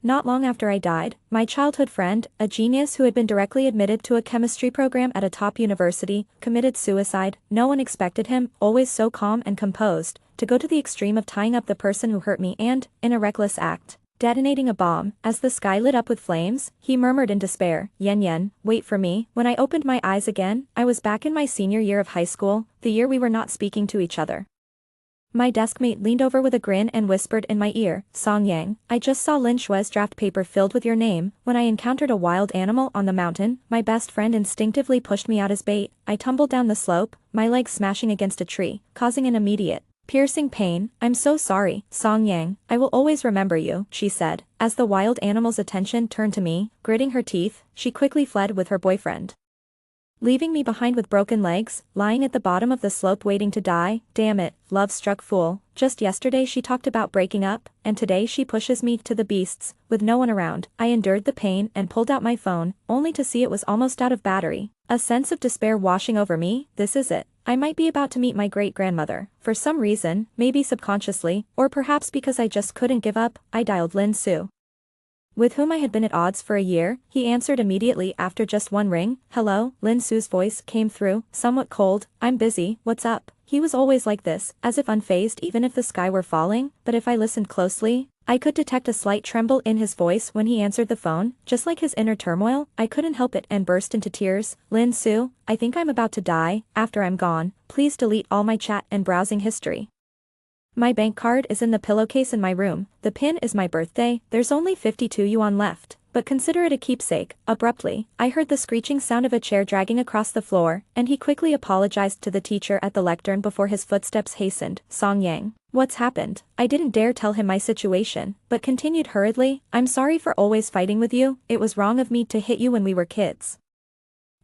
Not long after I died, my childhood friend, a genius who had been directly admitted to a chemistry program at a top university, committed suicide. No one expected him, always so calm and composed, to go to the extreme of tying up the person who hurt me and, in a reckless act, detonating a bomb. As the sky lit up with flames, he murmured in despair, "Yen Yen, wait for me." When I opened my eyes again, I was back in my senior year of high school, the year we were not speaking to each other. My deskmate leaned over with a grin and whispered in my ear, "Song Yang, I just saw Lin Shue's draft paper filled with your name. When I encountered a wild animal on the mountain, my best friend instinctively pushed me out as bait. I tumbled down the slope, my legs smashing against a tree, causing an immediate, piercing pain. I'm so sorry, Song Yang, I will always remember you," she said. As the wild animal's attention turned to me, gritting her teeth, she quickly fled with her boyfriend, leaving me behind with broken legs, lying at the bottom of the slope waiting to die. Damn it, love-struck fool. Just yesterday she talked about breaking up, and today she pushes me to the beasts, with no one around. I endured the pain and pulled out my phone, only to see it was almost out of battery. A sense of despair washing over me. This is it. I might be about to meet my great-grandmother. For some reason, maybe subconsciously, or perhaps because I just couldn't give up, I dialed Lin Su, with whom I had been at odds for a year. He answered immediately after just one ring. "Hello," Lin Su's voice came through, somewhat cold. "I'm busy, what's up?" He was always like this, as if unfazed even if the sky were falling, but if I listened closely, I could detect a slight tremble in his voice when he answered the phone. Just like his inner turmoil, I couldn't help it and burst into tears. "Lin Su, I think I'm about to die. After I'm gone, please delete all my chat and browsing history. My bank card is in the pillowcase in my room, the pin is my birthday, there's only 52 yuan left, but consider it a keepsake." Abruptly, I heard the screeching sound of a chair dragging across the floor, and he quickly apologized to the teacher at the lectern before his footsteps hastened. "Song Yang, what's happened?" I didn't dare tell him my situation, but continued hurriedly, "I'm sorry for always fighting with you, it was wrong of me to hit you when we were kids.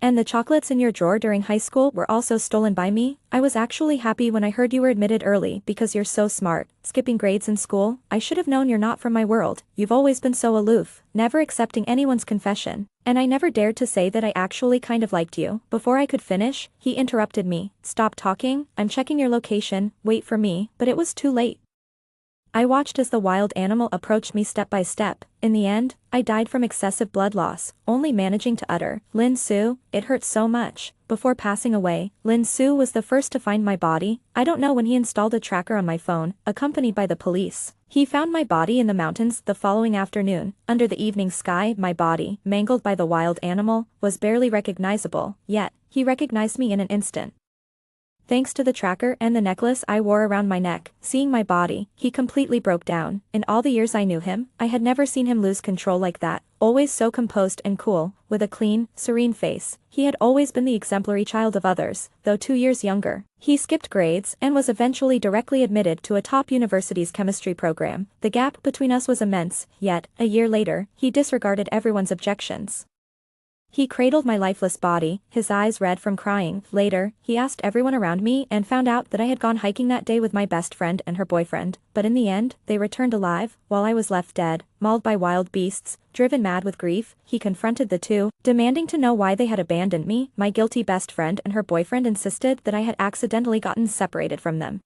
And the chocolates in your drawer during high school were also stolen by me. I was actually happy when I heard you were admitted early because you're so smart. Skipping grades in school, I should have known you're not from my world. You've always been so aloof, never accepting anyone's confession. And I never dared to say that I actually kind of liked you." Before I could finish, he interrupted me. "Stop talking, I'm checking your location, wait for me." But it was too late. I watched as the wild animal approached me step by step. In the end, I died from excessive blood loss, only managing to utter, "Lin Su, it hurts so much." Before passing away, Lin Su was the first to find my body. I don't know when he installed a tracker on my phone, accompanied by the police. He found my body in the mountains the following afternoon. Under the evening sky, my body, mangled by the wild animal, was barely recognizable, yet, he recognized me in an instant. Thanks to the tracker and the necklace I wore around my neck. Seeing my body, he completely broke down. In all the years I knew him, I had never seen him lose control like that, always so composed and cool, with a clean, serene face. He had always been the exemplary child of others, though 2 years younger. He skipped grades and was eventually directly admitted to a top university's chemistry program. The gap between us was immense, yet, a year later, he disregarded everyone's objections. He cradled my lifeless body, his eyes red from crying. Later, he asked everyone around me and found out that I had gone hiking that day with my best friend and her boyfriend, but in the end, they returned alive, while I was left dead, mauled by wild beasts. Driven mad with grief, he confronted the two, demanding to know why they had abandoned me. My guilty best friend and her boyfriend insisted that I had accidentally gotten separated from them.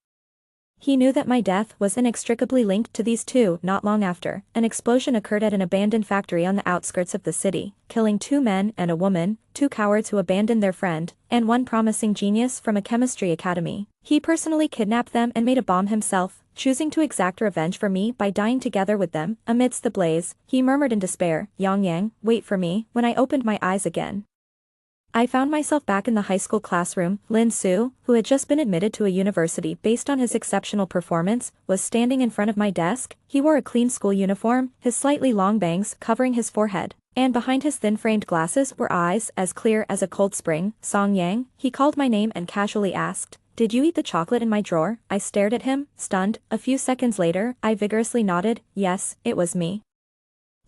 He knew that my death was inextricably linked to these two. Not long after, an explosion occurred at an abandoned factory on the outskirts of the city, killing 2 men and a woman, 2 cowards who abandoned their friend, and 1 promising genius from a chemistry academy. He personally kidnapped them and made a bomb himself, choosing to exact revenge for me by dying together with them. Amidst the blaze, he murmured in despair, "Yang Yang, wait for me." When I opened my eyes again, I found myself back in the high school classroom. Lin Su, who had just been admitted to a university based on his exceptional performance, was standing in front of my desk. He wore a clean school uniform, his slightly long bangs covering his forehead, and behind his thin-framed glasses were eyes as clear as a cold spring. "Song Yang," he called my name and casually asked, "Did you eat the chocolate in my drawer?" I stared at him, stunned. A few seconds later, I vigorously nodded, "Yes, it was me."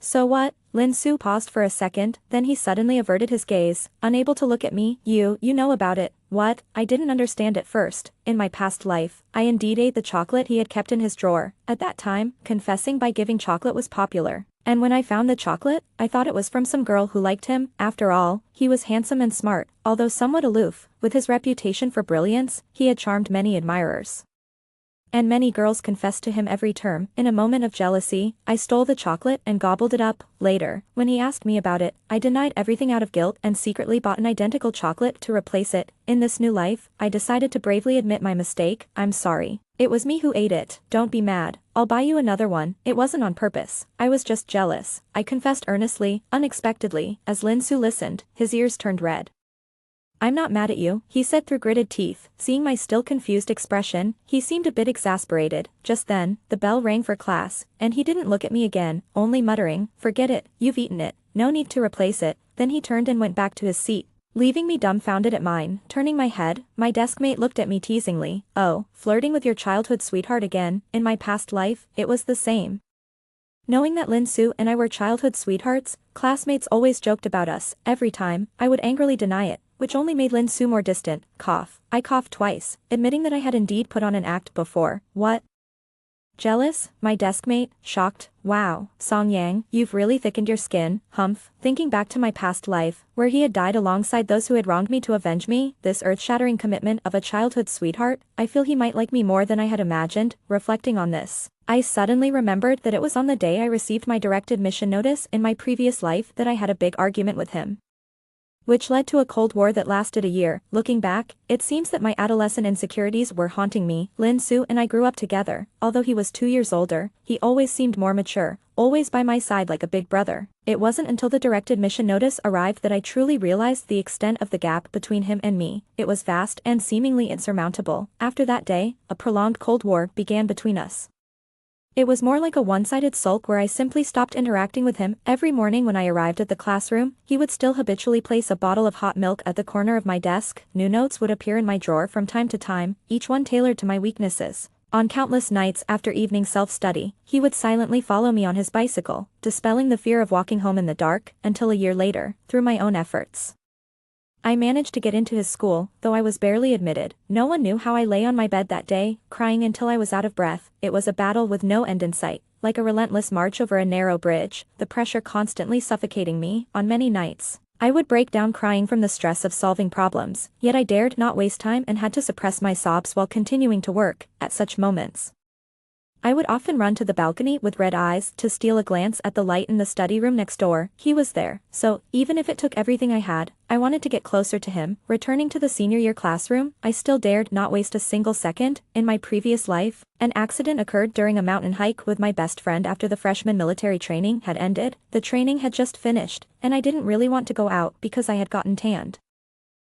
"So what?" Lin Su paused for a second, then he suddenly averted his gaze, unable to look at me. You know about it." "What?" I didn't understand at first. In my past life, I indeed ate the chocolate he had kept in his drawer. At that time, confessing by giving chocolate was popular. And when I found the chocolate, I thought it was from some girl who liked him. After all, he was handsome and smart, although somewhat aloof. With his reputation for brilliance, he had charmed many admirers. And many girls confessed to him every term. In a moment of jealousy, I stole the chocolate and gobbled it up. Later, when he asked me about it, I denied everything out of guilt and secretly bought an identical chocolate to replace it. In this new life, I decided to bravely admit my mistake. I'm sorry. It was me who ate it. Don't be mad. I'll buy you another one. It wasn't on purpose. I was just jealous. I confessed earnestly, unexpectedly. As Lin Su listened, his ears turned red. I'm not mad at you, he said through gritted teeth. Seeing my still confused expression, he seemed a bit exasperated. Just then, the bell rang for class, and he didn't look at me again, only muttering, "Forget it, you've eaten it. No need to replace it." Then he turned and went back to his seat, leaving me dumbfounded at mine. Turning my head, my deskmate looked at me teasingly. "Oh, flirting with your childhood sweetheart again? In my past life, it was the same." Knowing that Lin Su and I were childhood sweethearts, classmates always joked about us. Every time, I would angrily deny it, which only made Lin Su more distant. Cough. I coughed twice, admitting that I had indeed put on an act before. What? Jealous? My deskmate, shocked. Wow, Song Yang, you've really thickened your skin. Humph. Thinking back to my past life, where he had died alongside those who had wronged me to avenge me, this earth-shattering commitment of a childhood sweetheart, I feel he might like me more than I had imagined. Reflecting on this, I suddenly remembered that it was on the day I received my direct admission notice in my previous life that I had a big argument with him, which led to a cold war that lasted a year. Looking back, it seems that my adolescent insecurities were haunting me. Lin Su and I grew up together. Although he was 2 years older, he always seemed more mature, always by my side like a big brother. It wasn't until the direct admission notice arrived that I truly realized the extent of the gap between him and me. It was vast and seemingly insurmountable. After that day, a prolonged cold war began between us. It was more like a one-sided sulk where I simply stopped interacting with him. Every morning when I arrived at the classroom, he would still habitually place a bottle of hot milk at the corner of my desk. New notes would appear in my drawer from time to time, each one tailored to my weaknesses. On countless nights after evening self-study, he would silently follow me on his bicycle, dispelling the fear of walking home in the dark, until a year later, through my own efforts, I managed to get into his school, though I was barely admitted. No one knew how I lay on my bed that day, crying until I was out of breath. It was a battle with no end in sight, like a relentless march over a narrow bridge, the pressure constantly suffocating me. On many nights, I would break down crying from the stress of solving problems, yet I dared not waste time and had to suppress my sobs while continuing to work. At such moments, I would often run to the balcony with red eyes to steal a glance at the light in the study room next door. He was there, so, even if it took everything I had, I wanted to get closer to him. Returning to the senior year classroom, I still dared not waste a single second. In my previous life, an accident occurred during a mountain hike with my best friend after the freshman military training had ended. The training had just finished, and I didn't really want to go out because I had gotten tanned.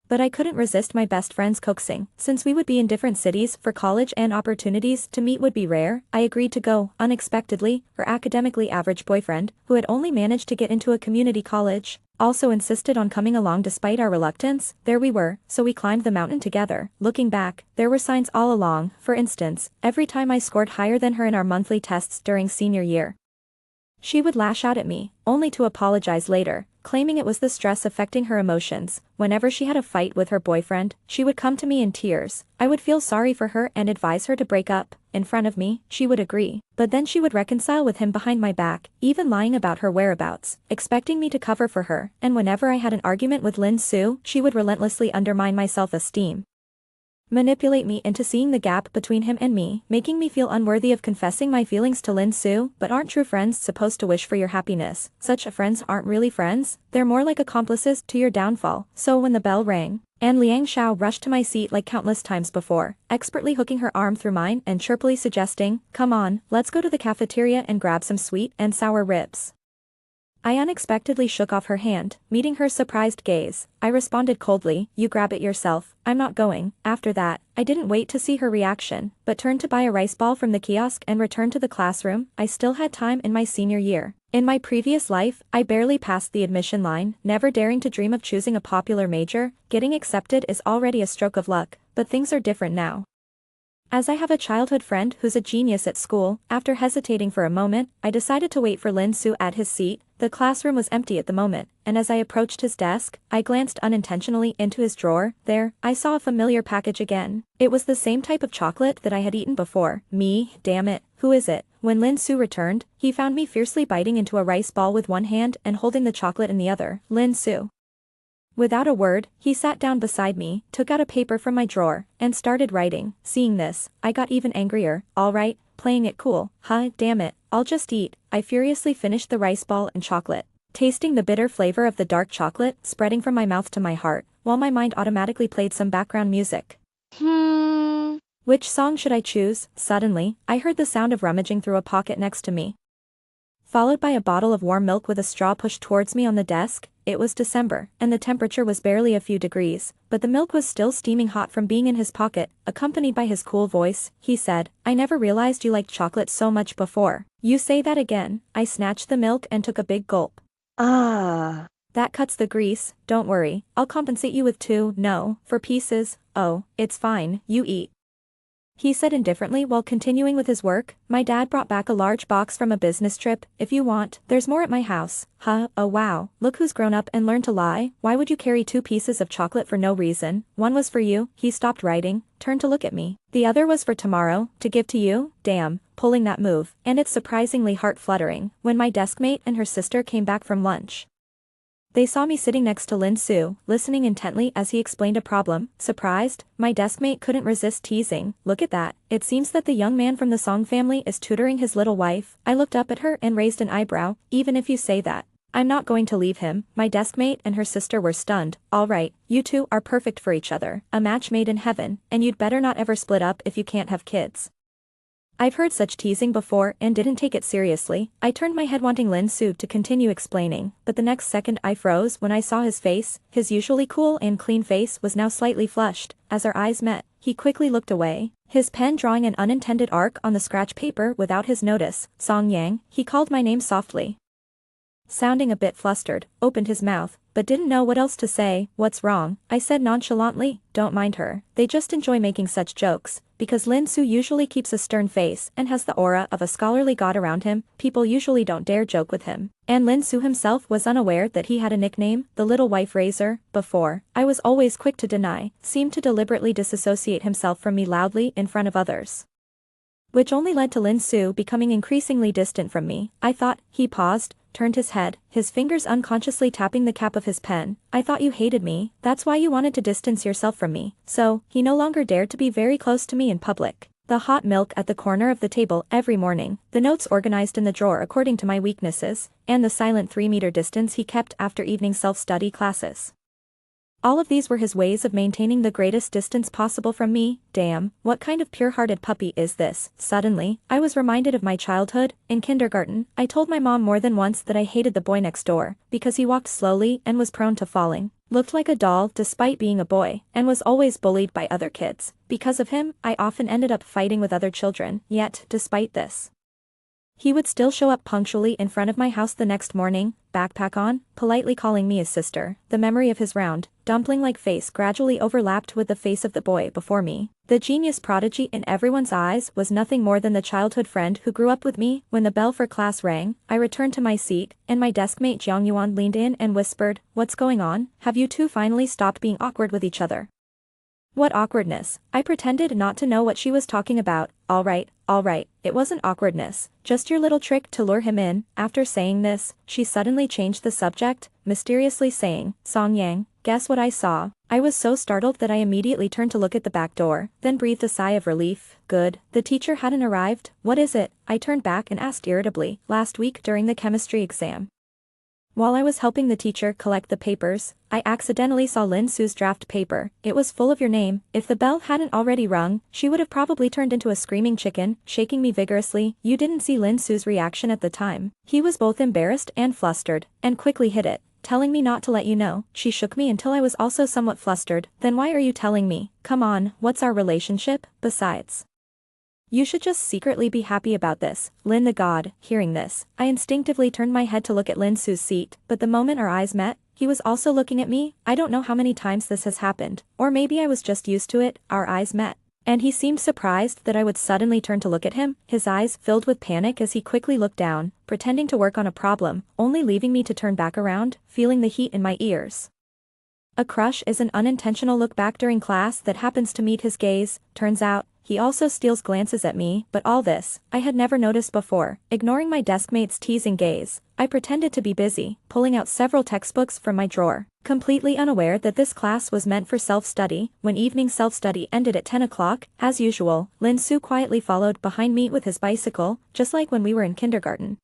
But I couldn't resist my best friend's coaxing. Since we would be in different cities for college and opportunities to meet would be rare, I agreed to go. Unexpectedly, her academically average boyfriend, who had only managed to get into a community college, also insisted on coming along despite our reluctance. There we were, so we climbed the mountain together. Looking back, there were signs all along. For instance, every time I scored higher than her in our monthly tests during senior year, she would lash out at me, only to apologize later, claiming it was the stress affecting her emotions. Whenever she had a fight with her boyfriend, she would come to me in tears. I would feel sorry for her and advise her to break up. In front of me, she would agree, but then she would reconcile with him behind my back, even lying about her whereabouts, expecting me to cover for her. And whenever I had an argument with Lin Su, she would relentlessly undermine my self-esteem, manipulate me into seeing the gap between him and me, making me feel unworthy of confessing my feelings to Lin Su. But aren't true friends supposed to wish for your happiness? Such friends aren't really friends, they're more like accomplices to your downfall. So when the bell rang, and Liang Xiao rushed to my seat like countless times before, expertly hooking her arm through mine and chirpily suggesting, "Come on, let's go to the cafeteria and grab some sweet and sour ribs." I unexpectedly shook off her hand, meeting her surprised gaze. I responded coldly, "You grab it yourself, I'm not going." After that, I didn't wait to see her reaction, but turned to buy a rice ball from the kiosk and returned to the classroom. I still had time in my senior year. In my previous life, I barely passed the admission line, never daring to dream of choosing a popular major. Getting accepted is already a stroke of luck, but things are different now, as I have a childhood friend who's a genius at school. After hesitating for a moment, I decided to wait for Lin Su at his seat. The classroom was empty at the moment, and as I approached his desk, I glanced unintentionally into his drawer. There, I saw a familiar package again. It was the same type of chocolate that I had eaten before. Me, damn it, who is it? When Lin Su returned, he found me fiercely biting into a rice ball with one hand and holding the chocolate in the other. "Lin Su, Without a word, he sat down beside me, took out a paper from my drawer, and started writing. Seeing this, I got even angrier. Alright, playing it cool, huh, damn it, I'll just eat. I furiously finished the rice ball and chocolate, tasting the bitter flavor of the dark chocolate spreading from my mouth to my heart, while my mind automatically played some background music. Which song should I choose? Suddenly, I heard the sound of rummaging through a pocket next to me, followed by a bottle of warm milk with a straw pushed towards me on the desk. It was December, and the temperature was barely a few degrees, but the milk was still steaming hot from being in his pocket. Accompanied by his cool voice, he said, "I never realized you liked chocolate so much before." "You say that again." I snatched the milk and took a big gulp. "Ah. That cuts the grease, don't worry, I'll compensate you with 2, no, 4 pieces. Oh, it's fine, you eat," he said indifferently while continuing with his work. My dad brought back a large box from a business trip. "If you want, there's more at my house." "Huh, oh wow, look who's grown up and learned to lie. Why would you carry 2 pieces of chocolate for no reason? One was for you." He stopped writing, turned to look at me. "The other was for tomorrow, to give to you." Damn, pulling that move, and it's surprisingly heart-fluttering. When my deskmate and her sister came back from lunch, they saw me sitting next to Lin Su, listening intently as he explained a problem. Surprised, my deskmate couldn't resist teasing, "Look at that, it seems that the young man from the Song family is tutoring his little wife." I looked up at her and raised an eyebrow. "Even if you say that, I'm not going to leave him." My deskmate and her sister were stunned. "Alright, you two are perfect for each other, a match made in heaven, and you'd better not ever split up if you can't have kids." I've heard such teasing before and didn't take it seriously. I turned my head wanting Lin Su to continue explaining, but the next second I froze when I saw his face. His usually cool and clean face was now slightly flushed. As our eyes met, he quickly looked away, his pen drawing an unintended arc on the scratch paper without his notice. "Song Yang," he called my name softly. Sounding a bit flustered, opened his mouth, but didn't know what else to say. "What's wrong?" I said nonchalantly. "Don't mind her. They just enjoy making such jokes." Because Lin Su usually keeps a stern face and has the aura of a scholarly god around him, people usually don't dare joke with him. And Lin Su himself was unaware that he had a nickname, the Little Wife Razor. Before, I was always quick to deny, seemed to deliberately disassociate himself from me loudly in front of others, which only led to Lin Su becoming increasingly distant from me. I thought. He paused, turned his head, his fingers unconsciously tapping the cap of his pen. "I thought you hated me, that's why you wanted to distance yourself from me." So, he no longer dared to be very close to me in public. The hot milk at the corner of the table every morning, the notes organized in the drawer according to my weaknesses, and the silent 3-meter distance he kept after evening self-study classes. All of these were his ways of maintaining the greatest distance possible from me. Damn, what kind of pure-hearted puppy is this? Suddenly, I was reminded of my childhood. In kindergarten, I told my mom more than once that I hated the boy next door, because he walked slowly and was prone to falling, looked like a doll despite being a boy, and was always bullied by other kids. Because of him, I often ended up fighting with other children. Yet, despite this, he would still show up punctually in front of my house the next morning, backpack on, politely calling me his sister. The memory of his round, dumpling-like face gradually overlapped with the face of the boy before me. The genius prodigy in everyone's eyes was nothing more than the childhood friend who grew up with me. When the bell for class rang, I returned to my seat, and my deskmate Jiang Yuan leaned in and whispered, "What's going on? Have you two finally stopped being awkward with each other?" What awkwardness? I pretended not to know what she was talking about. Alright, it wasn't awkwardness, just your little trick to lure him in." After saying this, she suddenly changed the subject, mysteriously saying, "Song Yang, guess what I saw?" I was so startled that I immediately turned to look at the back door, then breathed a sigh of relief. Good, the teacher hadn't arrived. "What is it?" I turned back and asked irritably. "Last week during the chemistry exam, while I was helping the teacher collect the papers, I accidentally saw Lin Su's draft paper. It was full of your name." If the bell hadn't already rung, she would have probably turned into a screaming chicken, shaking me vigorously. You didn't see Lin Su's reaction at the time. He was both embarrassed and flustered, and quickly hid it, telling me not to let you know. She shook me until I was also somewhat flustered. "Then why are you telling me? Come on, what's our relationship? Besides, you should just secretly be happy about this." Lin the god. Hearing this, I instinctively turned my head to look at Lin Su's seat, but the moment our eyes met, he was also looking at me. I don't know how many times this has happened, or maybe I was just used to it. Our eyes met, and he seemed surprised that I would suddenly turn to look at him. His eyes filled with panic as he quickly looked down, pretending to work on a problem, only leaving me to turn back around, feeling the heat in my ears. A crush is an unintentional look back during class that happens to meet his gaze. Turns out, he also steals glances at me, but all this, I had never noticed before. Ignoring my deskmate's teasing gaze, I pretended to be busy, pulling out several textbooks from my drawer. Completely unaware that this class was meant for self-study, when evening self-study ended at 10 o'clock, as usual, Lin Su quietly followed behind me with his bicycle, just like when we were in kindergarten.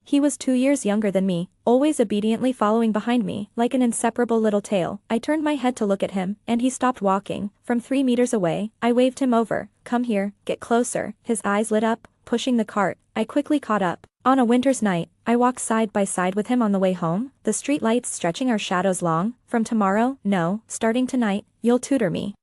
He was 2 years younger than me, always obediently following behind me, like an inseparable little tail. I turned my head to look at him, and he stopped walking. From 3 meters away, I waved him over. "Come here, get closer." His eyes lit up, pushing the cart. I quickly caught up. On a winter's night, I walked side by side with him on the way home, the street lights stretching our shadows long. "From tomorrow, no, starting tonight, you'll tutor me.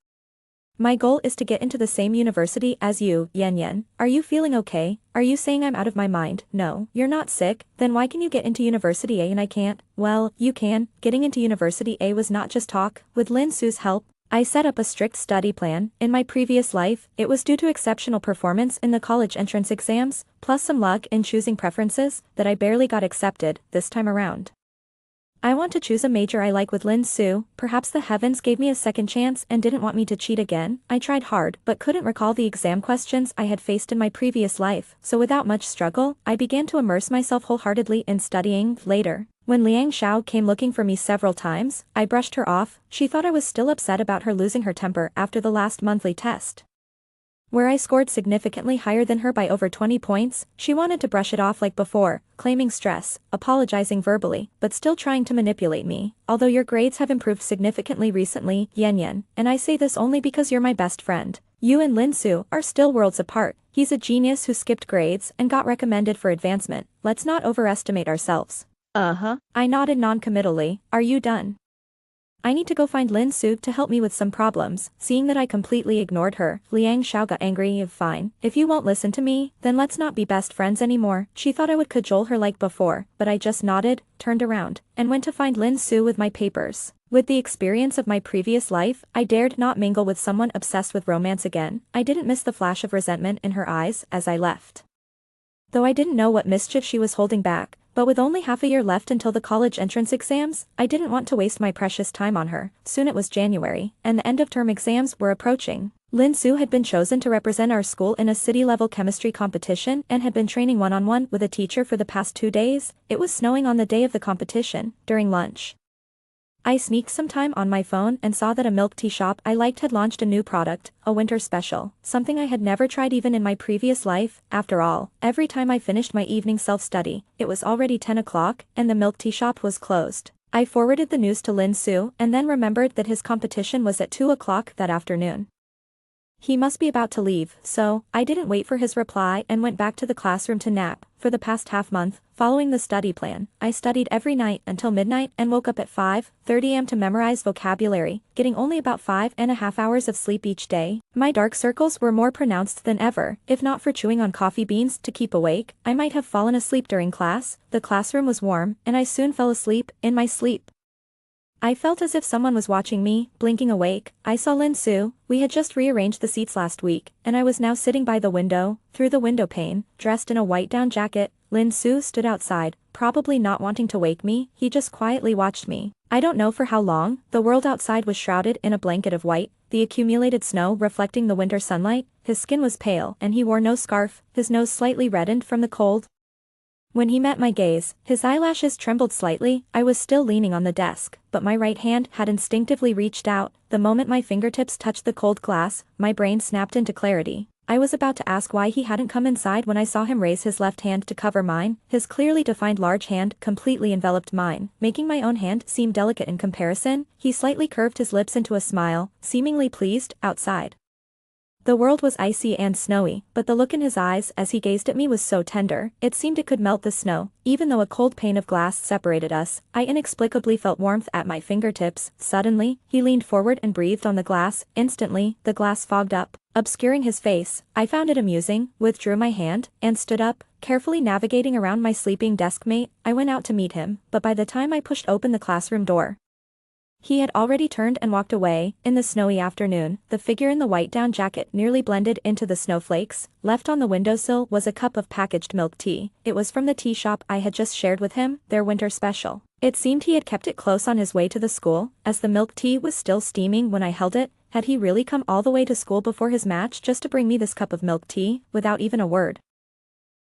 My goal is to get into the same university as you, Yen Yen. Are you feeling okay? Are you saying I'm out of my mind? No, you're not sick. Then why can you get into University A and I can't?" "Well, you can." Getting into University A was not just talk. With Lin Su's help, I set up a strict study plan. In my previous life, it was due to exceptional performance in the college entrance exams, plus some luck in choosing preferences, that I barely got accepted this time around. I want to choose a major I like with Lin Su. Perhaps the heavens gave me a second chance and didn't want me to cheat again. I tried hard but couldn't recall the exam questions I had faced in my previous life, so without much struggle, I began to immerse myself wholeheartedly in studying. Later, when Liang Xiao came looking for me several times, I brushed her off. She thought I was still upset about her losing her temper after the last monthly test, where I scored significantly higher than her by over 20 points. She wanted to brush it off like before, claiming stress, apologizing verbally, but still trying to manipulate me. "Although your grades have improved significantly recently, Yen Yen, and I say this only because you're my best friend. You and Lin Su are still worlds apart. He's a genius who skipped grades and got recommended for advancement. Let's not overestimate ourselves." "Uh-huh." I nodded non-committally. "Are you done? I need to go find Lin Su to help me with some problems." Seeing that I completely ignored her, Liang Xiao got angry. "Fine. If you won't listen to me, then let's not be best friends anymore." She thought I would cajole her like before, but I just nodded, turned around, and went to find Lin Su with my papers. With the experience of my previous life, I dared not mingle with someone obsessed with romance again. I didn't miss the flash of resentment in her eyes as I left, though I didn't know what mischief she was holding back. But with only half a year left until the college entrance exams, I didn't want to waste my precious time on her. Soon it was January, and the end-of-term exams were approaching. Lin Su had been chosen to represent our school in a city-level chemistry competition and had been training one-on-one with a teacher for the past 2 days. It was snowing on the day of the competition. During lunch, I sneaked some time on my phone and saw that a milk tea shop I liked had launched a new product, a winter special, something I had never tried even in my previous life. After all, every time I finished my evening self-study, it was already 10 o'clock, and the milk tea shop was closed. I forwarded the news to Lin Su and then remembered that his competition was at 2 o'clock that afternoon. He must be about to leave, so I didn't wait for his reply and went back to the classroom to nap. For the past half-month, following the study plan, I studied every night until midnight and woke up at 5:30 am to memorize vocabulary, getting only about 5.5 hours of sleep each day. My dark circles were more pronounced than ever. If not for chewing on coffee beans to keep awake, I might have fallen asleep during class. The classroom was warm, and I soon fell asleep in my sleep. I felt as if someone was watching me. Blinking awake, I saw Lin Su. We had just rearranged the seats last week, and I was now sitting by the window. Through the window pane, dressed in a white down jacket, Lin Su stood outside, probably not wanting to wake me. He just quietly watched me. I don't know for how long. The world outside was shrouded in a blanket of white, the accumulated snow reflecting the winter sunlight. His skin was pale, and he wore no scarf, his nose slightly reddened from the cold. When he met my gaze, his eyelashes trembled slightly. I was still leaning on the desk, but my right hand had instinctively reached out. The moment my fingertips touched the cold glass, my brain snapped into clarity. I was about to ask why he hadn't come inside when I saw him raise his left hand to cover mine. His clearly defined large hand completely enveloped mine, making my own hand seem delicate in comparison. He slightly curved his lips into a smile, seemingly pleased. Outside, the world was icy and snowy, but the look in his eyes as he gazed at me was so tender, it seemed it could melt the snow. Even though a cold pane of glass separated us, I inexplicably felt warmth at my fingertips. Suddenly, he leaned forward and breathed on the glass. Instantly, the glass fogged up, obscuring his face. I found it amusing, withdrew my hand, and stood up, carefully navigating around my sleeping deskmate. I went out to meet him, but by the time I pushed open the classroom door, he had already turned and walked away. In the snowy afternoon, the figure in the white down jacket nearly blended into the snowflakes. Left on the windowsill was a cup of packaged milk tea. It was from the tea shop I had just shared with him, their winter special. It seemed he had kept it close on his way to the school, as the milk tea was still steaming when I held it. Had he really come all the way to school before his match just to bring me this cup of milk tea, without even a word?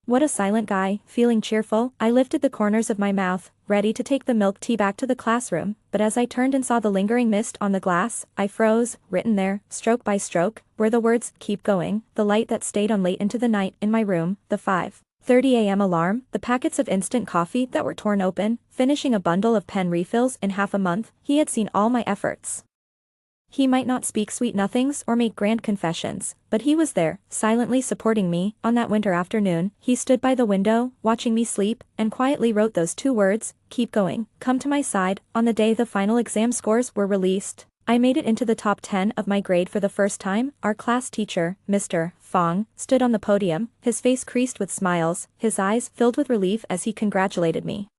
What a silent guy. Feeling cheerful, I lifted the corners of my mouth, ready to take the milk tea back to the classroom, but as I turned and saw the lingering mist on the glass, I froze. Written there, stroke by stroke, were the words, "Keep going," the light that stayed on late into the night in my room, the 5:30 a.m. alarm, the packets of instant coffee that were torn open, finishing a bundle of pen refills in half a month. He had seen all my efforts. He might not speak sweet nothings or make grand confessions, but he was there, silently supporting me. On that winter afternoon, he stood by the window, watching me sleep, and quietly wrote those 2 words, "Keep going." Come to my side. On the day the final exam scores were released, I made it into the top 10 of my grade for the first time. Our class teacher, Mr. Fong, stood on the podium, his face creased with smiles, his eyes filled with relief as he congratulated me.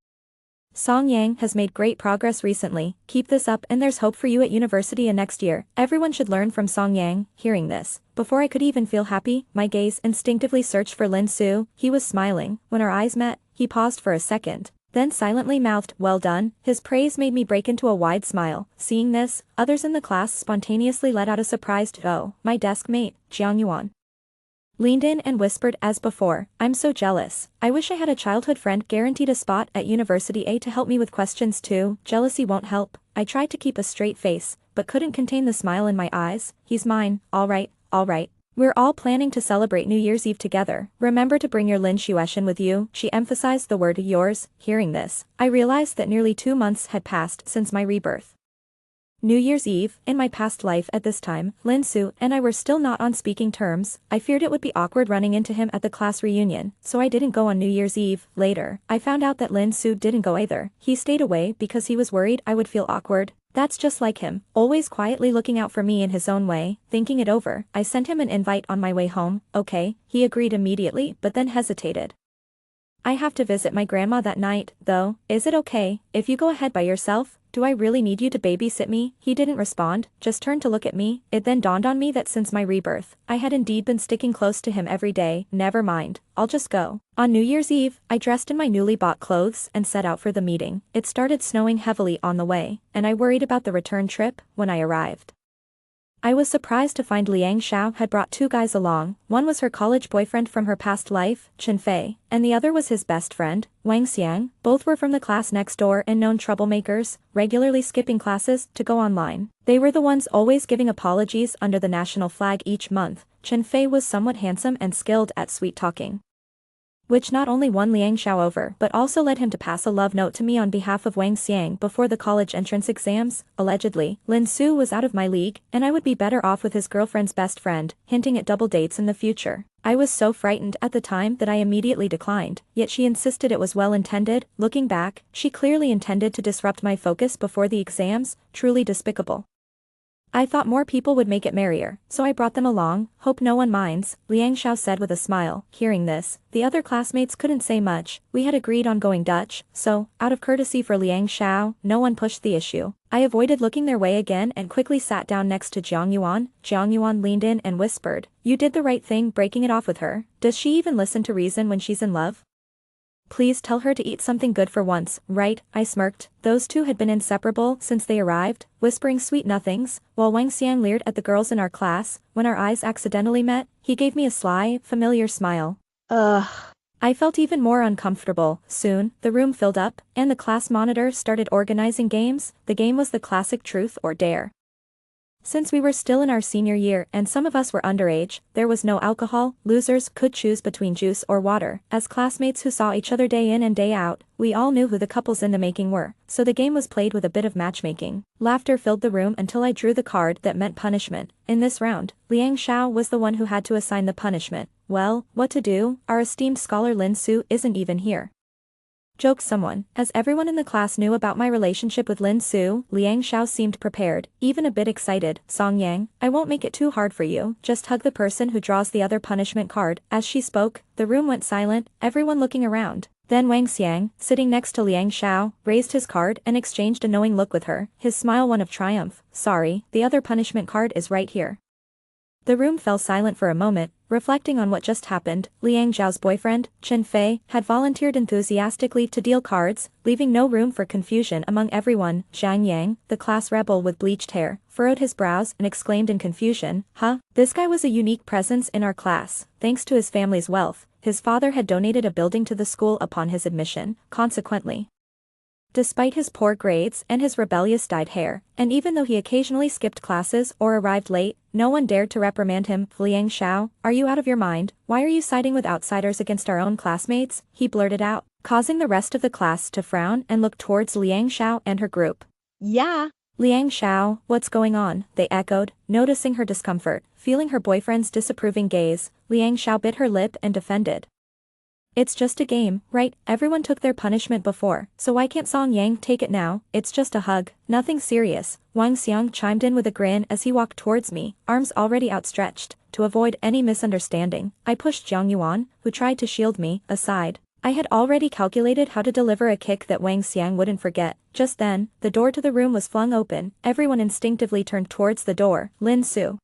"Song Yang has made great progress recently. Keep this up and there's hope for you at university and next year. Everyone should learn from Song Yang." Hearing this, before I could even feel happy, my gaze instinctively searched for Lin Su. He was smiling. When our eyes met, he paused for a second, then silently mouthed, "Well done." His praise made me break into a wide smile. Seeing this, others in the class spontaneously let out a surprised "Oh." My desk mate, Jiang Yuan, leaned in and whispered as before, "I'm so jealous. I wish I had a childhood friend guaranteed a spot at University A to help me with questions too." Jealousy won't help. I tried to keep a straight face, but couldn't contain the smile in my eyes. "He's mine, all right, all right. We're all planning to celebrate New Year's Eve together. Remember to bring your Lin Xuexian with you." She emphasized the word yours. Hearing this, I realized that nearly 2 months had passed since my rebirth. New Year's Eve, in my past life at this time, Lin Su and I were still not on speaking terms. I feared it would be awkward running into him at the class reunion, so I didn't go on New Year's Eve. Later, I found out that Lin Su didn't go either. He stayed away because he was worried I would feel awkward. That's just like him, always quietly looking out for me in his own way. Thinking it over, I sent him an invite on my way home. "Okay," he agreed immediately, but then hesitated. "I have to visit my grandma that night, though. Is it okay if you go ahead by yourself? Do I really need you to babysit me?" He didn't respond, just turned to look at me. It then dawned on me that since my rebirth, I had indeed been sticking close to him every day. Never mind, I'll just go. On New Year's Eve, I dressed in my newly bought clothes and set out for the meeting. It started snowing heavily on the way, and I worried about the return trip. When I arrived, I was surprised to find Liang Xiao had brought 2 guys along. One was her college boyfriend from her past life, Chen Fei, and the other was his best friend, Wang Xiang. Both were from the class next door and known troublemakers, regularly skipping classes to go online. They were the ones always giving apologies under the national flag each month. Chen Fei was somewhat handsome and skilled at sweet talking, which not only won Liang Xiao over but also led him to pass a love note to me on behalf of Wang Xiang before the college entrance exams. Allegedly, Lin Su was out of my league, and I would be better off with his girlfriend's best friend, hinting at double dates in the future. I was so frightened at the time that I immediately declined, yet she insisted it was well intended. Looking back, she clearly intended to disrupt my focus before the exams. Truly despicable. I thought more people would make it merrier, so I brought them along. "Hope no one minds," Liang Xiao said with a smile. Hearing this, the other classmates couldn't say much. We had agreed on going Dutch, so, out of courtesy for Liang Xiao, no one pushed the issue. I avoided looking their way again and quickly sat down next to Jiang Yuan. Jiang Yuan leaned in and whispered, "You did the right thing breaking it off with her. Does she even listen to reason when she's in love? Please tell her to eat something good for once, right?" I smirked. Those 2 had been inseparable since they arrived, whispering sweet nothings, while Wang Xiang leered at the girls in our class. When our eyes accidentally met, he gave me a sly, familiar smile. Ugh. I felt even more uncomfortable. Soon, the room filled up, and the class monitor started organizing games. The game was the classic truth or dare. Since we were still in our senior year and some of us were underage, there was no alcohol. Losers could choose between juice or water. As classmates who saw each other day in and day out, we all knew who the couples in the making were, so the game was played with a bit of matchmaking. Laughter filled the room until I drew the card that meant punishment. In this round, Liang Xiao was the one who had to assign the punishment. Well, what to do? Our esteemed scholar Lin Su isn't even here, joked someone. As everyone in the class knew about my relationship with Lin Su, Liang Xiao seemed prepared, even a bit excited. "Song Yang, I won't make it too hard for you. Just hug the person who draws the other punishment card." As she spoke, the room went silent, everyone looking around. Then Wang Xiang, sitting next to Liang Xiao, raised his card and exchanged a knowing look with her, his smile one of triumph. "Sorry, the other punishment card is right here." The room fell silent for a moment, reflecting on what just happened, Liang Zhao's boyfriend, Chen Fei, had volunteered enthusiastically to deal cards, leaving no room for confusion among everyone. Zhang Yang, the class rebel with bleached hair, furrowed his brows and exclaimed in confusion, "Huh? This guy was a unique presence in our class. Thanks to his family's wealth, his father had donated a building to the school upon his admission, consequently." Despite his poor grades and his rebellious dyed hair, and even though he occasionally skipped classes or arrived late, no one dared to reprimand him. "Liang Xiao, are you out of your mind? Why are you siding with outsiders against our own classmates?" he blurted out, causing the rest of the class to frown and look towards Liang Xiao and her group. Yeah. "Liang Xiao, what's going on?" they echoed, noticing her discomfort. Feeling her boyfriend's disapproving gaze, Liang Xiao bit her lip and defended. "It's just a game, right? Everyone took their punishment before, so why can't Song Yang take it now? It's just a hug, nothing serious." Wang Xiang chimed in with a grin as he walked towards me, arms already outstretched. To avoid any misunderstanding, I pushed Jiang Yuan, who tried to shield me, aside. I had already calculated how to deliver a kick that Wang Xiang wouldn't forget. Just then, the door to the room was flung open. Everyone instinctively turned towards the door. Lin Su,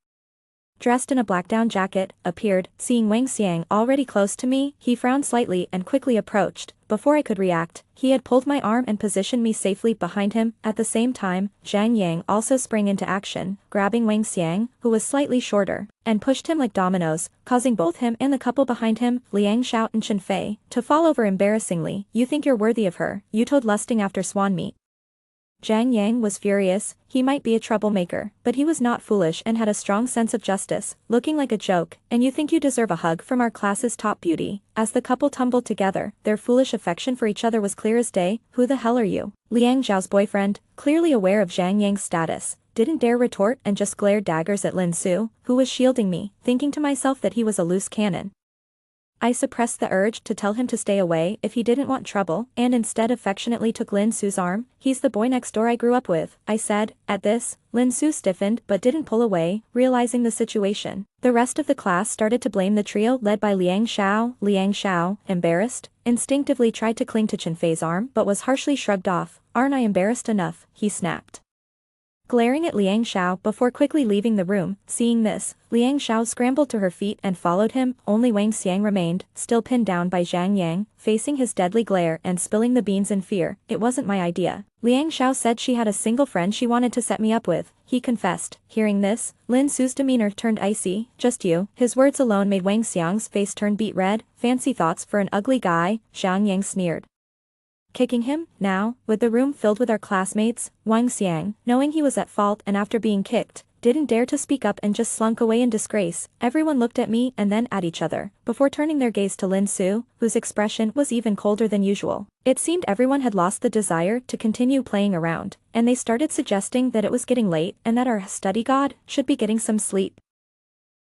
dressed in a black down jacket, appeared. Seeing Wang Xiang already close to me, he frowned slightly and quickly approached. Before I could react, he had pulled my arm and positioned me safely behind him. At the same time, Zhang Yang also sprang into action, grabbing Wang Xiang, who was slightly shorter, and pushed him like dominoes, causing both him and the couple behind him, Liang Xiao and Chen Fei, to fall over embarrassingly. "You think you're worthy of her, you toad lusting after swan meat." Zhang Yang was furious. He might be a troublemaker, but he was not foolish and had a strong sense of justice, looking like a joke. "And you think you deserve a hug from our class's top beauty?" As the couple tumbled together, their foolish affection for each other was clear as day. "Who the hell are you?" Liang Zhao's boyfriend, clearly aware of Zhang Yang's status, didn't dare retort and just glared daggers at Lin Su, who was shielding me, thinking to myself that he was a loose cannon. I suppressed the urge to tell him to stay away if he didn't want trouble, and instead affectionately took Lin Su's arm. "He's the boy next door I grew up with," I said. At this, Lin Su stiffened but didn't pull away, realizing the situation. The rest of the class started to blame the trio led by Liang Xiao. Liang Xiao, embarrassed, instinctively tried to cling to Chen Fei's arm but was harshly shrugged off. "Aren't I embarrassed enough?" he snapped, glaring at Liang Xiao before quickly leaving the room. Seeing this, Liang Xiao scrambled to her feet and followed him. Only Wang Xiang remained, still pinned down by Zhang Yang, facing his deadly glare and spilling the beans in fear. "It wasn't my idea. Liang Xiao said she had a single friend she wanted to set me up with," he confessed. Hearing this, Lin Su's demeanor turned icy. "Just you?" His words alone made Wang Xiang's face turn beet red. "Fancy thoughts for an ugly guy," Zhang Yang sneered. "Kicking him?" Now, with the room filled with our classmates, Wang Xiang, knowing he was at fault and after being kicked, didn't dare to speak up and just slunk away in disgrace. Everyone looked at me and then at each other, before turning their gaze to Lin Su, whose expression was even colder than usual. It seemed everyone had lost the desire to continue playing around, and they started suggesting that it was getting late and that our study god should be getting some sleep.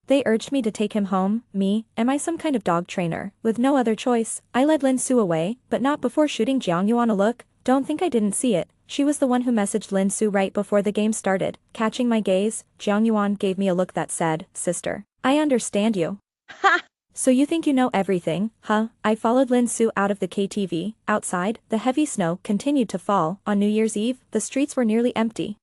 They urged me to take him home. Me, am I some kind of dog trainer? With no other choice, I led Lin Su away, but not before shooting Jiang Yuan a look. Don't think I didn't see it. She was the one who messaged Lin Su right before the game started. Catching my gaze, Jiang Yuan gave me a look that said, "Sister, I understand you." Ha! "So you think you know everything, huh?" I followed Lin Su out of the KTV. Outside, the heavy snow continued to fall. On New Year's Eve, the streets were nearly empty.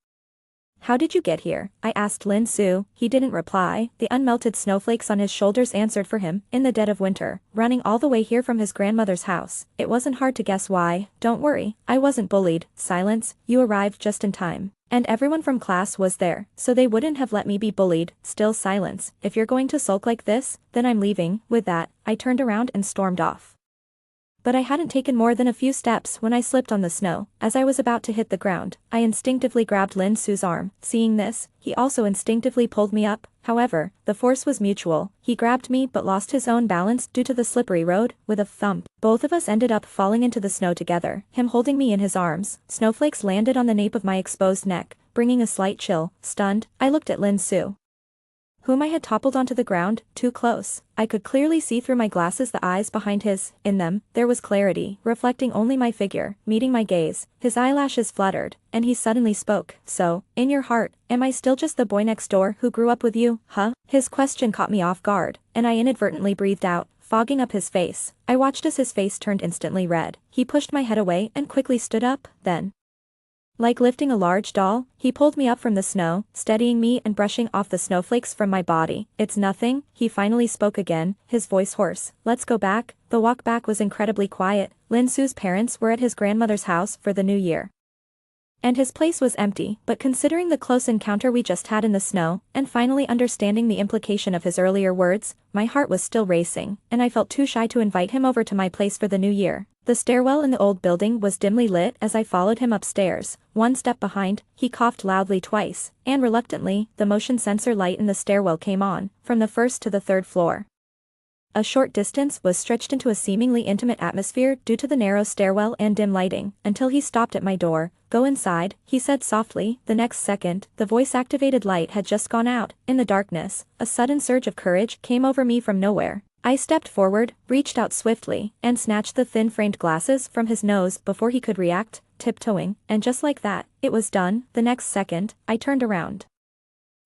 "How did you get here?" I asked Lin Su. He didn't reply. The unmelted snowflakes on his shoulders answered for him. "In the dead of winter, running all the way here from his grandmother's house." It wasn't hard to guess why. "Don't worry, I wasn't bullied." Silence. "You arrived just in time. And everyone from class was there, so they wouldn't have let me be bullied." Still silence. "If you're going to sulk like this, then I'm leaving." With that, I turned around and stormed off. But I hadn't taken more than a few steps when I slipped on the snow. As I was about to hit the ground, I instinctively grabbed Lin Su's arm. Seeing this, he also instinctively pulled me up. However, the force was mutual. He grabbed me but lost his own balance due to the slippery road. With a thump, both of us ended up falling into the snow together, him holding me in his arms. Snowflakes landed on the nape of my exposed neck, bringing a slight chill. Stunned, I looked at Lin Su, whom I had toppled onto the ground, too close. I could clearly see through my glasses the eyes behind his. In them, there was clarity, reflecting only my figure. Meeting my gaze, his eyelashes fluttered, and he suddenly spoke. "So, in your heart, am I still just the boy next door who grew up with you, huh?" His question caught me off guard, and I inadvertently breathed out, fogging up his face. I watched as his face turned instantly red. He pushed my head away and quickly stood up. Then Like lifting a large doll, he pulled me up from the snow, steadying me and brushing off the snowflakes from my body. "It's nothing," he finally spoke again, his voice hoarse. "Let's go back." The walk back was incredibly quiet. Lin Su's parents were at his grandmother's house for the new year, and his place was empty, but considering the close encounter we just had in the snow, and finally understanding the implication of his earlier words, my heart was still racing, and I felt too shy to invite him over to my place for the new year. The stairwell in the old building was dimly lit as I followed him upstairs. One step behind, he coughed loudly twice, and reluctantly, the motion sensor light in the stairwell came on, from the first to the third floor. A short distance was stretched into a seemingly intimate atmosphere due to the narrow stairwell and dim lighting, until he stopped at my door. "Go inside," he said softly. The next second, the voice-activated light had just gone out. In the darkness, a sudden surge of courage came over me from nowhere. I stepped forward, reached out swiftly, and snatched the thin-framed glasses from his nose before he could react, tiptoeing, and just like that, it was done. The next second, I turned around,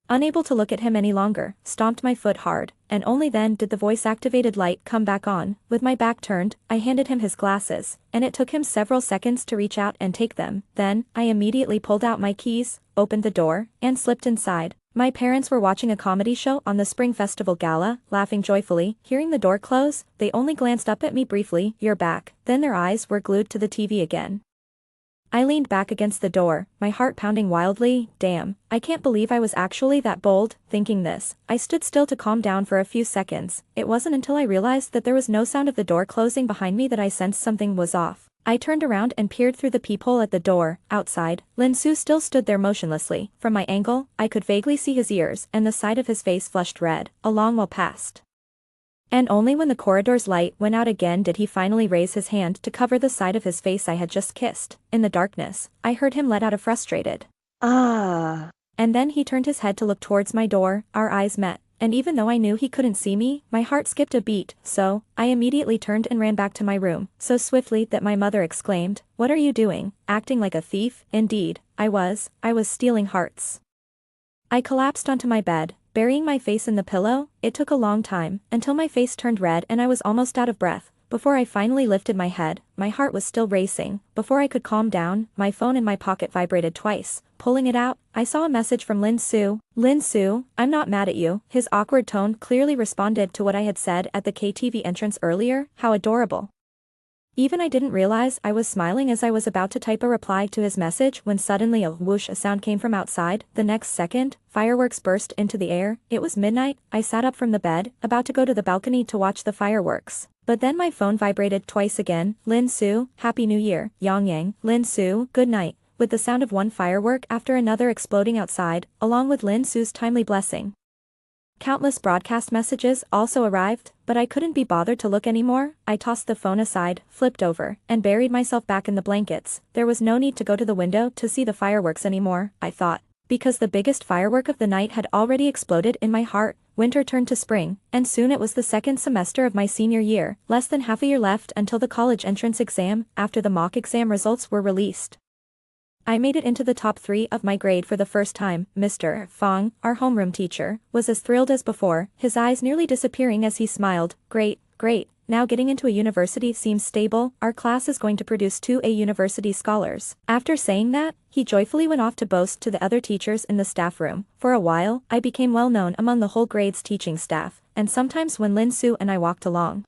unable to look at him any longer, stomped my foot hard, and only then did the voice-activated light come back on. With my back turned, I handed him his glasses, and it took him several seconds to reach out and take them. Then, I immediately pulled out my keys, opened the door, and slipped inside. My parents were watching a comedy show on the Spring Festival Gala, laughing joyfully. Hearing the door close, they only glanced up at me briefly. "You're back." Then their eyes were glued to the TV again. I leaned back against the door, my heart pounding wildly. Damn, I can't believe I was actually that bold. Thinking this, I stood still to calm down for a few seconds. It wasn't until I realized that there was no sound of the door closing behind me that I sensed something was off. I turned around and peered through the peephole at the door. Outside, Lin Su still stood there motionlessly. From my angle, I could vaguely see his ears and the side of his face flushed red. A long while passed, and only when the corridor's light went out again did he finally raise his hand to cover the side of his face I had just kissed. In the darkness, I heard him let out a frustrated "Ah." And then he turned his head to look towards my door. Our eyes met, and even though I knew he couldn't see me, my heart skipped a beat, so I immediately turned and ran back to my room, so swiftly that my mother exclaimed, "What are you doing? Acting like a thief?" Indeed, I was stealing hearts. I collapsed onto my bed, burying my face in the pillow. It took a long time, until my face turned red and I was almost out of breath, before I finally lifted my head. My heart was still racing. Before I could calm down, my phone in my pocket vibrated twice. Pulling it out, I saw a message from Lin Su. "Lin Su, I'm not mad at you." His awkward tone clearly responded to what I had said at the KTV entrance earlier. How adorable. Even I didn't realize I was smiling as I was about to type a reply to his message when suddenly a whoosh sound came from outside. The next second, fireworks burst into the air. It was midnight. I sat up from the bed, about to go to the balcony to watch the fireworks. But then my phone vibrated twice again. "Lin Su, Happy New Year." Yang Yang. "Lin Su, good night." With the sound of one firework after another exploding outside, along with Lin Su's timely blessing, countless broadcast messages also arrived, but I couldn't be bothered to look anymore. I tossed the phone aside, flipped over, and buried myself back in the blankets. There was no need to go to the window to see the fireworks anymore, I thought, because the biggest firework of the night had already exploded in my heart. Winter turned to spring, and soon it was the second semester of my senior year. Less than half a year left until the college entrance exam. After the mock exam results were released, I made it into the top 3 of my grade for the first time. Mr. Fong, our homeroom teacher, was as thrilled as before, his eyes nearly disappearing as he smiled. "Great, great. Now getting into a university seems stable. Our class is going to produce 2 university scholars." After saying that, he joyfully went off to boast to the other teachers in the staff room. For a while, I became well known among the whole grade's teaching staff, and sometimes when Lin Su and I walked along,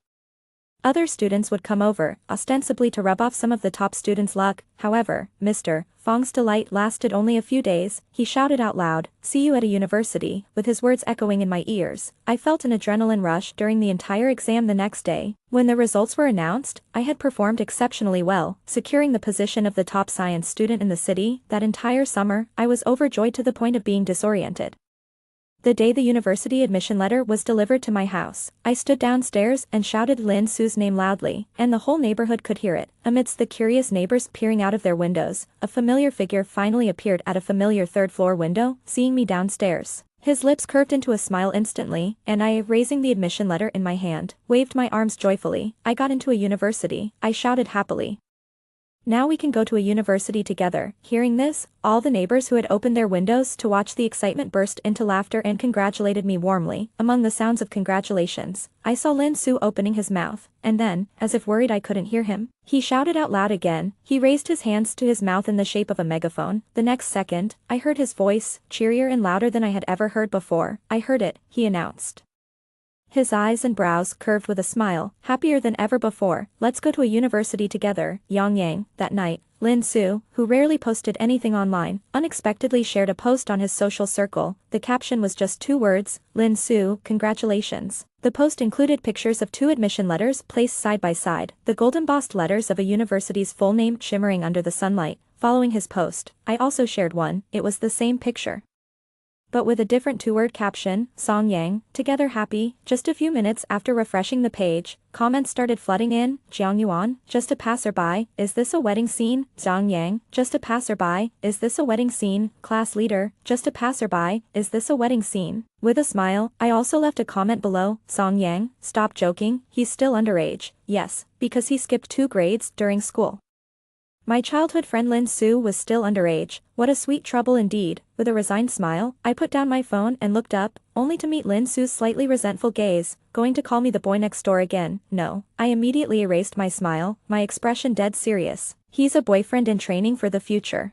other students would come over, ostensibly to rub off some of the top students' luck. However, Mr. Fong's delight lasted only a few days. He shouted out loud, "See you at a university," with his words echoing in my ears. I felt an adrenaline rush during the entire exam the next day. When the results were announced, I had performed exceptionally well, securing the position of the top science student in the city. That entire summer, I was overjoyed to the point of being disoriented. The day the university admission letter was delivered to my house, I stood downstairs and shouted Lin Su's name loudly, and the whole neighborhood could hear it. Amidst the curious neighbors peering out of their windows, a familiar figure finally appeared at a familiar third-floor window. Seeing me downstairs, his lips curved into a smile instantly, and I, raising the admission letter in my hand, waved my arms joyfully. I got into a university, I shouted happily. Now we can go to a university together. Hearing this, all the neighbors who had opened their windows to watch the excitement burst into laughter and congratulated me warmly. Among the sounds of congratulations, I saw Lin Su opening his mouth, and then, as if worried I couldn't hear him, he shouted out loud again. He raised his hands to his mouth in the shape of a megaphone. The next second, I heard his voice, cheerier and louder than I had ever heard before. I heard it, he announced. His eyes and brows curved with a smile, happier than ever before. Let's go to a university together, Yang. That night, Lin Su, who rarely posted anything online, unexpectedly shared a post on his social circle. The caption was just 2 words, Lin Su, congratulations. The post included pictures of 2 admission letters placed side by side, the golden embossed letters of a university's full name shimmering under the sunlight. Following his post, I also shared one. It was the same picture, but with a different 2-word caption, Song Yang, together happy. Just a few minutes after refreshing the page, comments started flooding in. Jiang Yuan, just a passerby, is this a wedding scene? Zhang Yang, just a passerby, is this a wedding scene? Class leader, just a passerby, is this a wedding scene? With a smile, I also left a comment below, Song Yang, stop joking, he's still underage. Yes, because he skipped 2 grades during school. My childhood friend Lin Su was still underage. What a sweet trouble indeed. With a resigned smile, I put down my phone and looked up, only to meet Lin Su's slightly resentful gaze. Going to call me the boy next door again? No. I immediately erased my smile, my expression dead serious. He's a boyfriend in training for the future.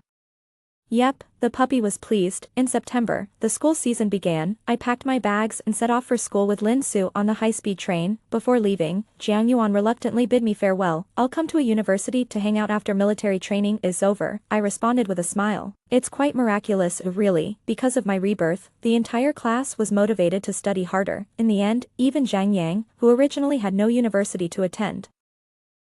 Yep, the puppy was pleased. In September, the school season began. I packed my bags and set off for school with Lin Su on the high-speed train. Before leaving, Jiang Yuan reluctantly bid me farewell. I'll come to a university to hang out after military training is over, I responded with a smile. It's quite miraculous, really. Because of my rebirth, the entire class was motivated to study harder. In the end, even Zhang Yang, who originally had no university to attend,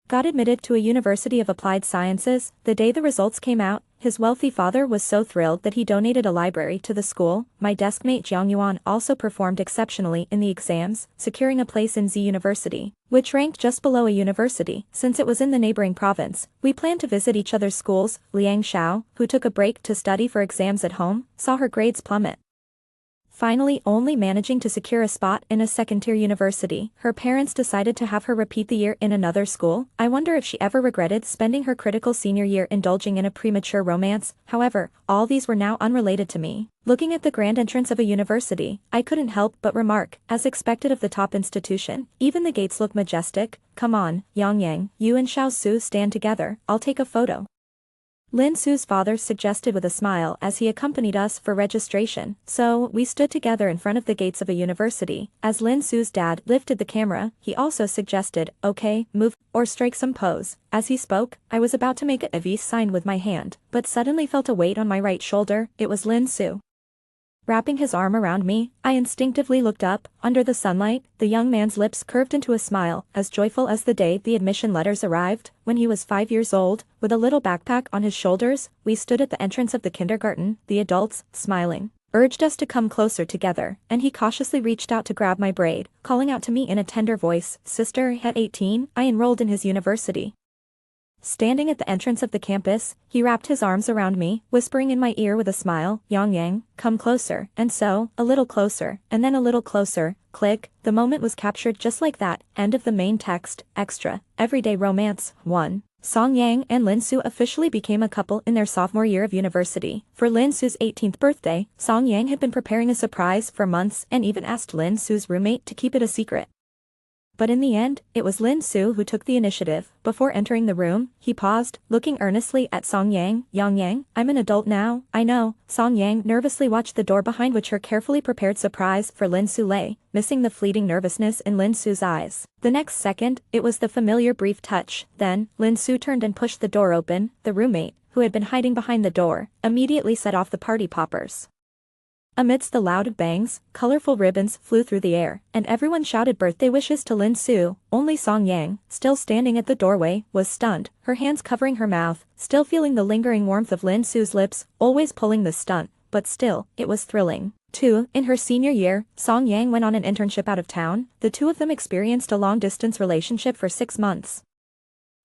got admitted to a University of Applied Sciences. The day the results came out, his wealthy father was so thrilled that he donated a library to the school. My deskmate Jiang Yuan also performed exceptionally in the exams, securing a place in Z University, which ranked just below a university. Since it was in the neighboring province, we planned to visit each other's schools. Liang Xiao, who took a break to study for exams at home, saw her grades plummet, finally only managing to secure a spot in a second-tier university. Her parents decided to have her repeat the year in another school. I wonder if she ever regretted spending her critical senior year indulging in a premature romance. However, all these were now unrelated to me. Looking at the grand entrance of a university, I couldn't help but remark, as expected of the top institution, even the gates look majestic. Come on, Yang, you and Xiao Su stand together, I'll take a photo, Lin Su's father suggested with a smile as he accompanied us for registration. So, we stood together in front of the gates of a university. As Lin Su's dad lifted the camera, he also suggested, okay, move, or strike some pose. As he spoke, I was about to make a V sign with my hand, but suddenly felt a weight on my right shoulder. It was Lin Su. Wrapping his arm around me, I instinctively looked up. Under the sunlight, the young man's lips curved into a smile, as joyful as the day the admission letters arrived. When he was 5 years old, with a little backpack on his shoulders, we stood at the entrance of the kindergarten. The adults, smiling, urged us to come closer together, and he cautiously reached out to grab my braid, calling out to me in a tender voice, "Sister." At 18, I enrolled in his university. Standing at the entrance of the campus, he wrapped his arms around me, whispering in my ear with a smile, Yang, come closer. And so, a little closer, and then a little closer. Click, the moment was captured just like that. End of the main text. Extra. Everyday romance. 1. Song Yang and Lin Su officially became a couple in their sophomore year of university. For Lin Su's 18th birthday, Song Yang had been preparing a surprise for months and even asked Lin Su's roommate to keep it a secret. But in the end, it was Lin Su who took the initiative. Before entering the room, he paused, looking earnestly at Song Yang. Yang, I'm an adult now. I know. Song Yang nervously watched the door behind which her carefully prepared surprise for Lin Su lay, missing the fleeting nervousness in Lin Su's eyes. The next second, it was the familiar brief touch. Then, Lin Su turned and pushed the door open. The roommate, who had been hiding behind the door, immediately set off the party poppers. Amidst the loud bangs, colorful ribbons flew through the air, and everyone shouted birthday wishes to Lin Su. Only Song Yang, still standing at the doorway, was stunned, her hands covering her mouth, still feeling the lingering warmth of Lin Su's lips, always pulling the stunt, but still, it was thrilling. 2. In her senior year, Song Yang went on an internship out of town. The two of them experienced a long-distance relationship for 6 months.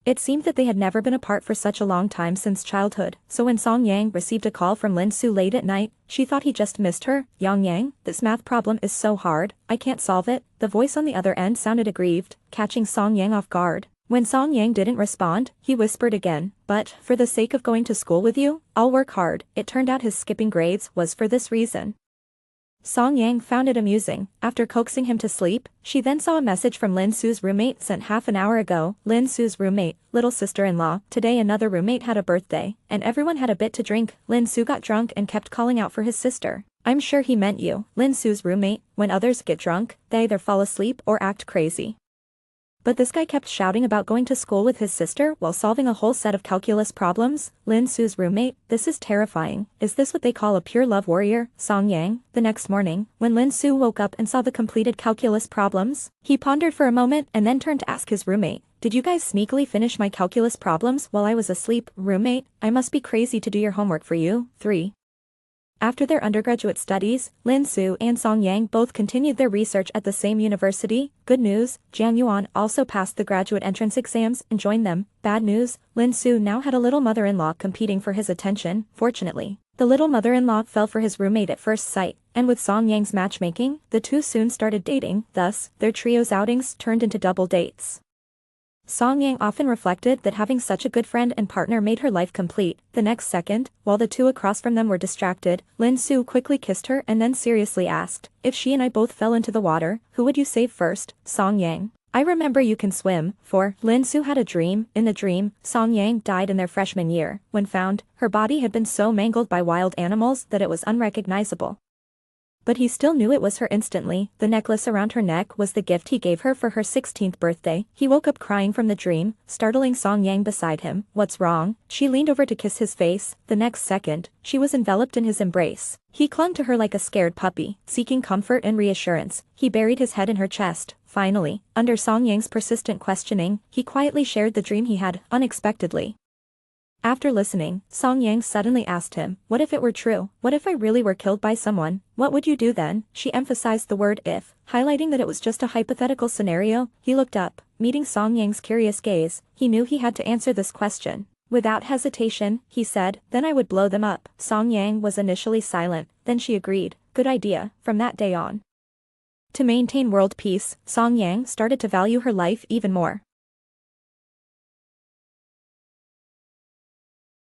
It seemed that they had never been apart for such a long time since childhood, so when Song Yang received a call from Lin Su late at night, she thought he just missed her. Yang, this math problem is so hard, I can't solve it. The voice on the other end sounded aggrieved, catching Song Yang off guard. When Song Yang didn't respond, he whispered again, "But, for the sake of going to school with you, I'll work hard." It turned out his skipping grades was for this reason. Song Yang found it amusing. After coaxing him to sleep, she then saw a message from Lin Su's roommate sent half an hour ago. Lin Su's roommate, little sister-in-law, today another roommate had a birthday, and everyone had a bit to drink. Lin Su got drunk and kept calling out for his sister. "I'm sure he meant you." Lin Su's roommate, when others get drunk, they either fall asleep or act crazy. But this guy kept shouting about going to school with his sister while solving a whole set of calculus problems. Lin Su's roommate, "This is terrifying. Is this what they call a pure love warrior?" Song Yang. The next morning, when Lin Su woke up and saw the completed calculus problems, he pondered for a moment and then turned to ask his roommate, "Did you guys sneakily finish my calculus problems while I was asleep?" "Roommate, I must be crazy to do your homework for you." 3. After their undergraduate studies, Lin Su and Song Yang both continued their research at the same university. Good news, Jiang Yuan also passed the graduate entrance exams and joined them. Bad news, Lin Su now had a little mother-in-law competing for his attention. Fortunately, the little mother-in-law fell for his roommate at first sight, and with Song Yang's matchmaking, the two soon started dating. Thus, their trio's outings turned into double dates. Song Yang often reflected that having such a good friend and partner made her life complete. The next second, while the two across from them were distracted, Lin Su quickly kissed her and then seriously asked, "If she and I both fell into the water, who would you save first?" Song Yang. "I remember you can swim." 4. Lin Su had a dream. In the dream, Song Yang died in their freshman year. When found, her body had been so mangled by wild animals that it was unrecognizable. But he still knew it was her instantly. The necklace around her neck was the gift he gave her for her 16th birthday. He woke up crying from the dream, startling Song Yang beside him. "What's wrong?" She leaned over to kiss his face. The next second, she was enveloped in his embrace. He clung to her like a scared puppy, seeking comfort and reassurance. He buried his head in her chest. Finally, under Song Yang's persistent questioning, he quietly shared the dream he had, unexpectedly. After listening, Song Yang suddenly asked him, "What if it were true? What if I really were killed by someone? What would you do then?" She emphasized the word "if," highlighting that it was just a hypothetical scenario. He looked up, meeting Song Yang's curious gaze. He knew he had to answer this question. Without hesitation, he said, "Then I would blow them up." Song Yang was initially silent, then she agreed. Good idea. From that day on, to maintain world peace, Song Yang started to value her life even more.